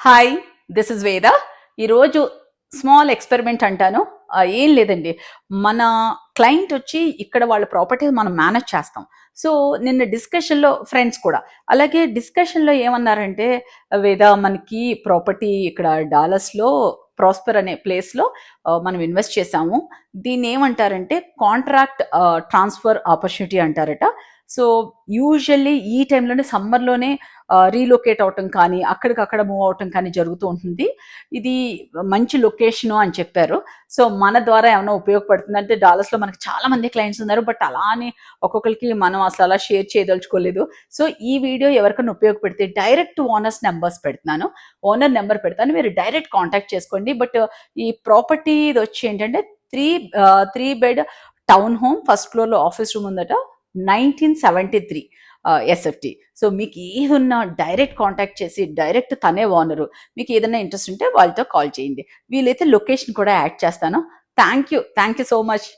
Hi, this is వేద. ఈరోజు small experiment అంటాను. ఏం లేదండి, మన క్లయింట్ వచ్చి ఇక్కడ వాళ్ళ ప్రాపర్టీ మనం మేనేజ్ చేస్తాం. సో నిన్న డిస్కషన్లో ఫ్రెండ్స్ కూడా అలాగే డిస్కషన్లో ఏమన్నారంటే, వేద మనకి ప్రాపర్టీ ఇక్కడ డాలస్లో ప్రాస్పర్ అనే ప్లేస్లో మనం ఇన్వెస్ట్ చేసాము. దీన్ని ఏమంటారంటే కాంట్రాక్ట్ ట్రాన్స్ఫర్ ఆపర్చునిటీ అంటారట. సో యూజువల్లీ ఈ టైంలోనే సమ్మర్లోనే రీలొకేట్ అవటం కానీ అక్కడికక్కడ మూవ్ అవటం కానీ జరుగుతూ ఉంటుంది. ఇది మంచి లొకేషను అని చెప్పారు. సో మన ద్వారా ఏమైనా ఉపయోగపడుతుంది అంటే, డాలస్లో మనకి చాలా మంది క్లయింట్స్ ఉన్నారు, బట్ అలా అని ఒక్కొక్కరికి మనం అసలు అలా షేర్ చేయదలుచుకోలేదు. సో ఈ వీడియో ఎవరికైనా ఉపయోగపడితే డైరెక్ట్ ఓనర్స్ నెంబర్స్ పెడతాను, ఓనర్ నెంబర్ పెడతాను, మీరు డైరెక్ట్ కాంటాక్ట్ చేసుకోండి. బట్ ఈ ప్రాపర్టీ ఇది వచ్చి ఏంటంటే three bed town home, first ఫ్లోర్లో ఆఫీస్ రూమ్ ఉందట, 1973 ఎస్ఎఫ్టీ. సో మీకు ఏది ఉన్నా డైరెక్ట్ కాంటాక్ట్ చేసి డైరెక్ట్ తనే ఓనరు. మీకు ఏదైనా ఇంట్రెస్ట్ ఉంటే వాళ్ళతో కాల్ చేయండి. వీలైతే లొకేషన్ కూడా యాడ్ చేస్తాను. Thank you so much.